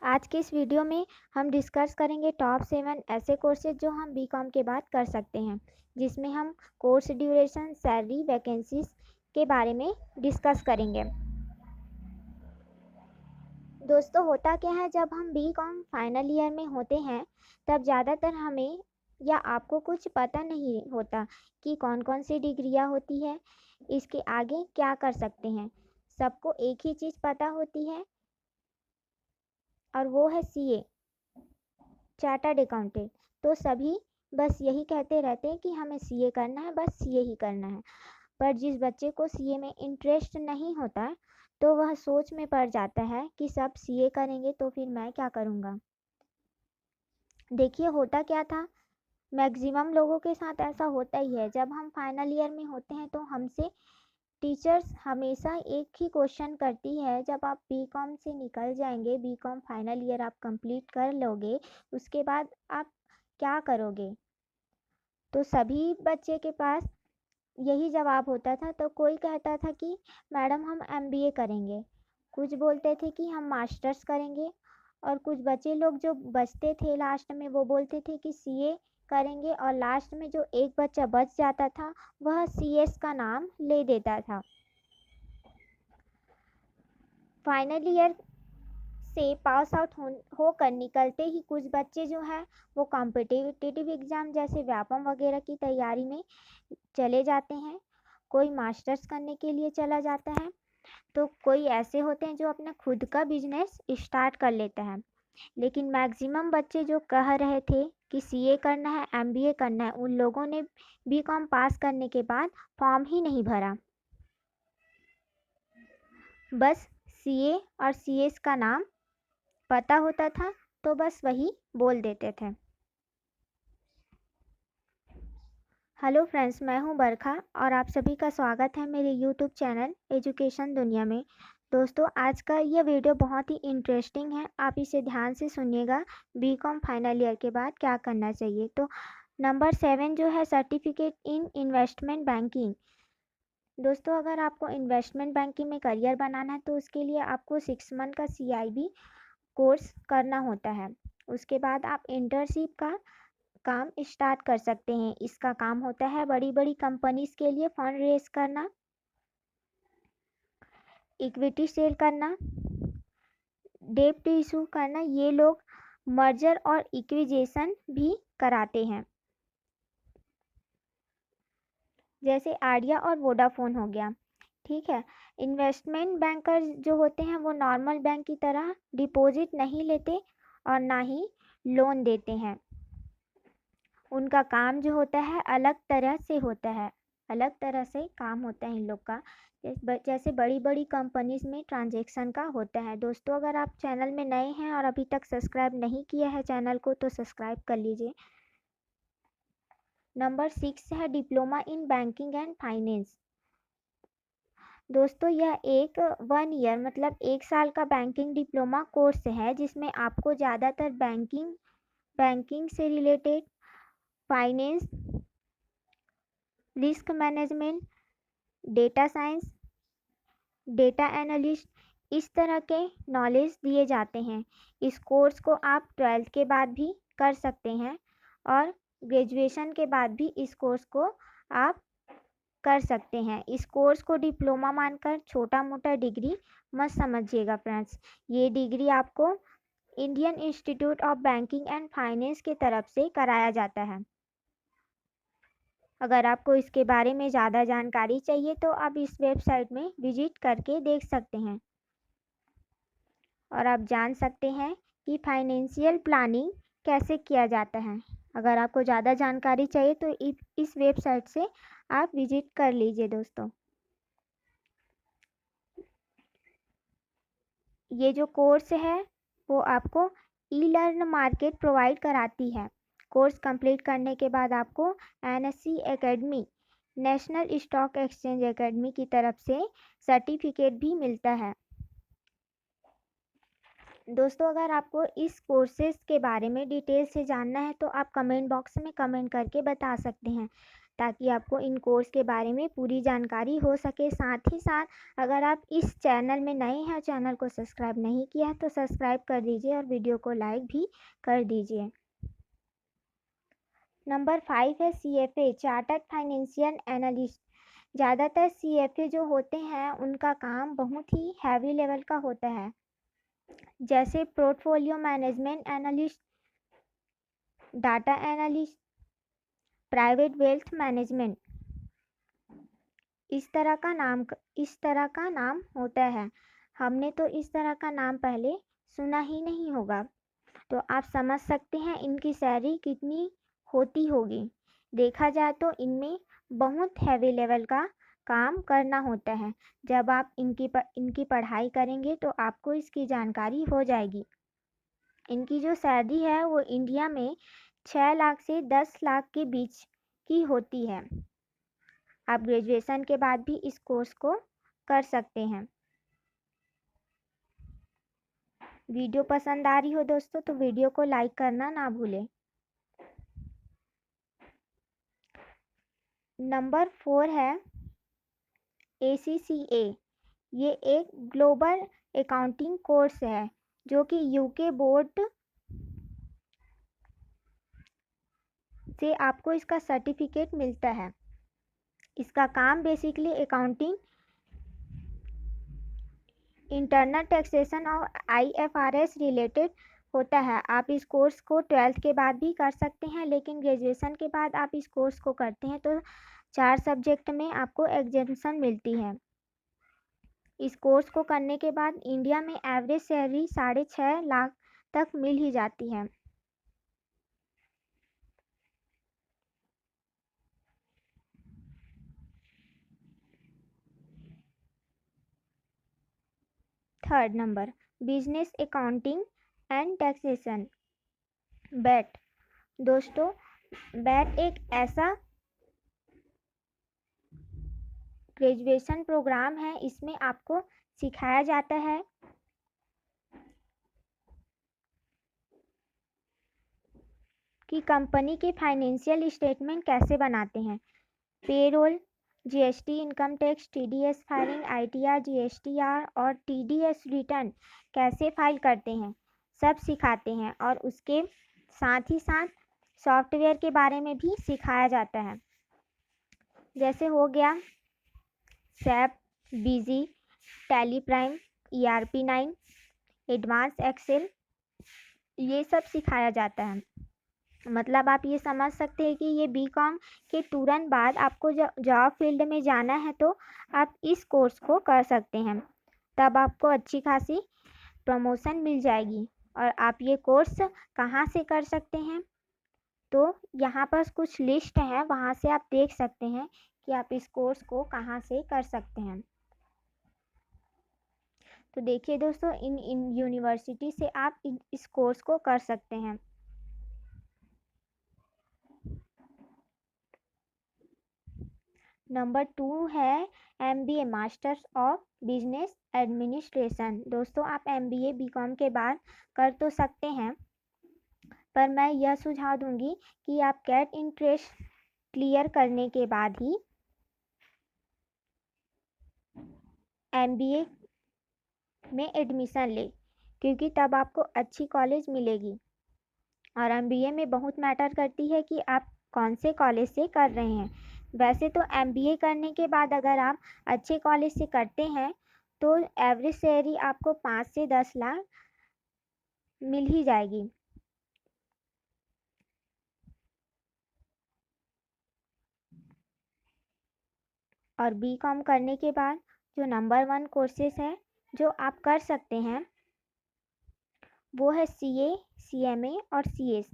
आज के इस वीडियो में हम डिस्कस करेंगे टॉप 7 ऐसे कोर्सेज जो हम बीकॉम के बाद कर सकते हैं, जिसमें हम कोर्स ड्यूरेशन, सैलरी, वैकेंसीज के बारे में डिस्कस करेंगे। दोस्तों, होता क्या है, जब हम बीकॉम फाइनल ईयर में होते हैं तब ज़्यादातर हमें या आपको कुछ पता नहीं होता कि कौन कौन सी डिग्रियां होती है, इसके आगे क्या कर सकते हैं। सबको एक ही चीज़ पता होती है और वो है सीए, चार्टर्ड अकाउंटेंट। तो सभी बस यही कहते रहते हैं कि हमें सीए करना है, बस सीए ही करना है। पर जिस बच्चे को सीए में इंटरेस्ट नहीं होता तो वह सोच में पड़ जाता है कि सब सीए करेंगे तो फिर मैं क्या करूँगा। देखिए, होता क्या था, मैक्सिमम लोगों के साथ ऐसा होता ही है। जब हम फाइनल ईयर में होते हैं तो हमसे टीचर्स हमेशा एक ही क्वेश्चन करती है, जब आप बीकॉम से निकल जाएंगे, बीकॉम फाइनल ईयर आप कंप्लीट कर लोगे, उसके बाद आप क्या करोगे। तो सभी बच्चे के पास यही जवाब होता था। तो कोई कहता था कि मैडम हम एमबीए करेंगे, कुछ बोलते थे कि हम मास्टर्स करेंगे, और कुछ बच्चे लोग जो बचते थे लास्ट में वो बोलते थे कि सीए करेंगे, और लास्ट में जो एक बच्चा बच जाता था वह सीएस का नाम ले देता था। फाइनल ईयर से पास आउट होकर निकलते ही कुछ बच्चे जो है वो कॉम्पिटिटिव एग्ज़ाम जैसे व्यापम वगैरह की तैयारी में चले जाते हैं। कोई मास्टर्स करने के लिए चला जाता है, तो कोई ऐसे होते हैं जो अपना खुद का बिजनेस स्टार्ट कर लेता है। लेकिन मैक्सिमम बच्चे जो कह रहे थे कि सीए करना है, एमबीए करना है, उन लोगों ने बीकॉम पास करने के बाद फॉर्म ही नहीं भरा। बस सीए और सीएस का नाम पता होता था तो बस वही बोल देते थे। हेलो फ्रेंड्स, मैं हूं बरखा और आप सभी का स्वागत है मेरे यूट्यूब चैनल एजुकेशन दुनिया में। दोस्तों, आज का ये वीडियो बहुत ही इंटरेस्टिंग है, आप इसे ध्यान से सुनिएगा। बीकॉम फाइनल ईयर के बाद क्या करना चाहिए। तो नंबर 7 जो है, सर्टिफिकेट इन इन्वेस्टमेंट बैंकिंग। दोस्तों, अगर आपको इन्वेस्टमेंट बैंकिंग में करियर बनाना है तो उसके लिए आपको 6 मंथ का CIB कोर्स करना होता है। उसके बाद आप इंटर्नशिप का काम स्टार्ट कर सकते हैं। इसका काम होता है बड़ी बड़ी कंपनीज के लिए फंड रेज करना, इक्विटी सेल करना, डेब्ट इशू करना। ये लोग मर्जर और इक्विजेशन भी कराते हैं, जैसे आइडिया और वोडाफोन हो गया। ठीक है। इन्वेस्टमेंट बैंकर जो होते हैं वो नॉर्मल बैंक की तरह डिपॉजिट नहीं लेते और ना ही लोन देते हैं। उनका काम जो होता है अलग तरह से होता है, अलग तरह से काम होता है इन लोग का। जैसे बड़ी बड़ी कंपनीज में ट्रांजैक्शन का होता है। दोस्तों, अगर आप चैनल में नए हैं और अभी तक सब्सक्राइब नहीं किया है चैनल को तो सब्सक्राइब कर लीजिए। नंबर 6 है diploma in banking and finance. दोस्तों, यह एक 1 ईयर मतलब 1 साल का बैंकिंग डिप्लोमा कोर्स है, जिसमें आपको ज़्यादातर बैंकिंग से related, finance, risk management, data science, data analyst, इस तरह के नॉलेज दिए जाते हैं। इस कोर्स को आप 12th के बाद भी कर सकते हैं और ग्रेजुएशन के बाद भी इस कोर्स को आप कर सकते हैं। इस कोर्स को डिप्लोमा मानकर छोटा मोटा डिग्री मत समझिएगा फ्रेंड्स। ये डिग्री आपको Indian institute of banking and finance के तरफ से कराया जाता है। अगर आपको इसके बारे में ज़्यादा जानकारी चाहिए तो आप इस वेबसाइट में विजिट करके देख सकते हैं और आप जान सकते हैं कि फाइनेंशियल प्लानिंग कैसे किया जाता है। अगर आपको ज़्यादा जानकारी चाहिए तो इस वेबसाइट से आप विजिट कर लीजिए। दोस्तों, ये जो कोर्स है वो आपको ई-लर्न मार्केट प्रोवाइड कराती है। कोर्स कंप्लीट करने के बाद आपको NSE academy, national stock exchange academy की तरफ से सर्टिफिकेट भी मिलता है। दोस्तों, अगर आपको इस कोर्सेज के बारे में डिटेल से जानना है तो आप कमेंट बॉक्स में कमेंट करके बता सकते हैं, ताकि आपको इन कोर्स के बारे में पूरी जानकारी हो सके। साथ ही साथ अगर आप इस चैनल में नए हैं, चैनल को सब्सक्राइब नहीं किया है तो सब्सक्राइब कर दीजिए और वीडियो को लाइक भी कर दीजिए। नंबर 5 है CFA, चार्टर्ड फाइनेंशियल एनालिस्ट। ज़्यादातर CFA जो होते हैं उनका काम बहुत ही हैवी लेवल का होता है, जैसे portfolio management analyst, data analyst, private wealth management, इस तरह का नाम होता है। हमने तो इस तरह का नाम पहले सुना ही नहीं होगा, तो आप समझ सकते हैं इनकी सैलरी कितनी होती होगी। देखा जाए तो इनमें बहुत हैवी लेवल का काम करना होता है। जब आप इनकी पढ़ाई करेंगे तो आपको इसकी जानकारी हो जाएगी। इनकी जो सैलरी है वो इंडिया में 6 लाख से 10 लाख के बीच की होती है। आप ग्रेजुएशन के बाद भी इस कोर्स को कर सकते हैं। वीडियो पसंद आ रही हो दोस्तों तो वीडियो को लाइक करना ना भूलें। नंबर 4 है ACCA। ये एक ग्लोबल अकाउंटिंग कोर्स है जो कि UK बोर्ड से आपको इसका सर्टिफिकेट मिलता है। इसका काम बेसिकली अकाउंटिंग, इंटरनल टैक्सेशन और IFRS रिलेटेड होता है। आप इस कोर्स को 12th के बाद भी कर सकते हैं, लेकिन ग्रेजुएशन के बाद आप इस कोर्स को करते हैं तो 4 सब्जेक्ट में आपको एग्जेम्पशन मिलती है। इस कोर्स को करने के बाद इंडिया में एवरेज सैलरी 6.5 लाख तक मिल ही जाती है। Third number, business accounting and taxation, BAT। दोस्तों, BAT एक ऐसा ग्रेजुएशन प्रोग्राम है, इसमें आपको सिखाया जाता है कि कंपनी के फाइनेंशियल स्टेटमेंट कैसे बनाते हैं, payroll, GST, income tax, TDS filing, ITR, GSTR और TDS रिटर्न कैसे फाइल करते हैं, सब सिखाते हैं। और उसके साथ ही साथ सॉफ्टवेयर के बारे में भी सिखाया जाता है, जैसे हो गया SAP, BG, Tally Prime, ERP9, advance Excel, ये सब सिखाया जाता है। मतलब आप ये समझ सकते हैं कि ये BCom के तुरंत बाद आपको जॉब फील्ड में जाना है तो आप इस कोर्स को कर सकते हैं, तब आपको अच्छी खासी प्रमोशन मिल जाएगी। और आप ये कोर्स कहाँ से कर सकते हैं, तो यहाँ पर कुछ लिस्ट है, वहाँ से आप देख सकते हैं कि आप इस कोर्स को कहाँ से कर सकते हैं। तो देखिए दोस्तों, इन यूनिवर्सिटी से आप इस कोर्स को कर सकते हैं। नंबर 2 है MBA, masters of business administration. दोस्तों, आप MBA BCom के बाद कर तो सकते हैं, पर मैं यह सुझाव दूंगी कि आप कैट इंट्रेंस क्लियर करने के बाद ही MBA में एडमिशन ले, क्योंकि तब आपको अच्छी कॉलेज मिलेगी। और MBA में बहुत मैटर करती है कि आप कौन से कॉलेज से कर रहे हैं। वैसे तो MBA करने के बाद अगर आप अच्छे कॉलेज से करते हैं तो एवरेज सैलरी आपको 5 से 10 लाख मिल ही जाएगी। और BCom करने के बाद जो नंबर 1 कोर्सेस है जो आप कर सकते हैं वो है CA, CMA और CS।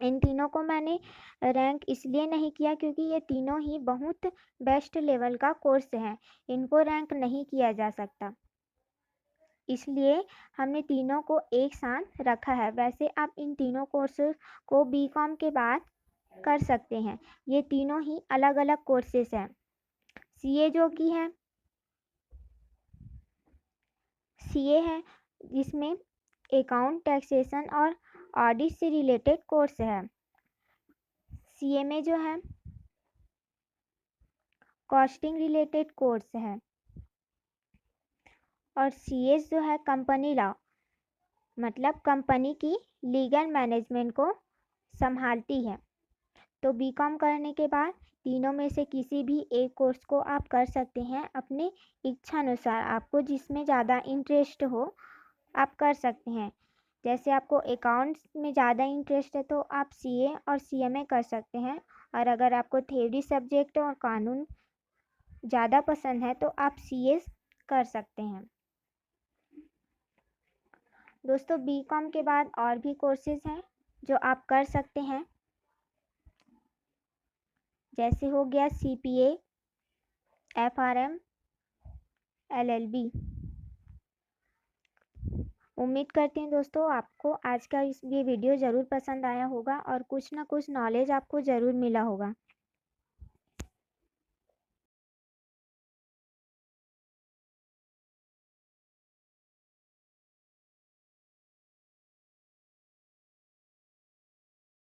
इन तीनों को मैंने रैंक इसलिए नहीं किया क्योंकि ये तीनों ही बहुत बेस्ट लेवल का कोर्स है, इनको रैंक नहीं किया जा सकता, इसलिए हमने तीनों को एक साथ रखा है। वैसे आप इन तीनों कोर्सेज को BCom के बाद कर सकते हैं। ये तीनों ही अलग अलग कोर्सेस हैं। CA जो कि है, CA है जिसमें अकाउंट, टैक्सेशन और ऑडिट से रिलेटेड कोर्स है। CMA जो है कॉस्टिंग रिलेटेड कोर्स है। और सीएस जो है कंपनी लॉ, मतलब कंपनी की लीगल मैनेजमेंट को संभालती है। तो बीकॉम करने के बाद तीनों में से किसी भी एक कोर्स को आप कर सकते हैं अपने इच्छा अनुसार। आपको जिसमें ज़्यादा इंटरेस्ट हो आप कर सकते हैं। जैसे आपको अकाउंट्स में ज़्यादा इंटरेस्ट है तो आप सीए और सीएमए कर सकते हैं, और अगर आपको थ्योरी सब्जेक्ट और कानून ज़्यादा पसंद है तो आप सीएस कर सकते हैं। दोस्तों बीकॉम के बाद और भी कोर्सेज हैं जो आप कर सकते हैं, जैसे हो गया सीपीए, एफआरएम, एलएलबी। उम्मीद करती हूँ दोस्तों आपको आज का ये वीडियो ज़रूर पसंद आया होगा और कुछ ना कुछ नॉलेज आपको ज़रूर मिला होगा।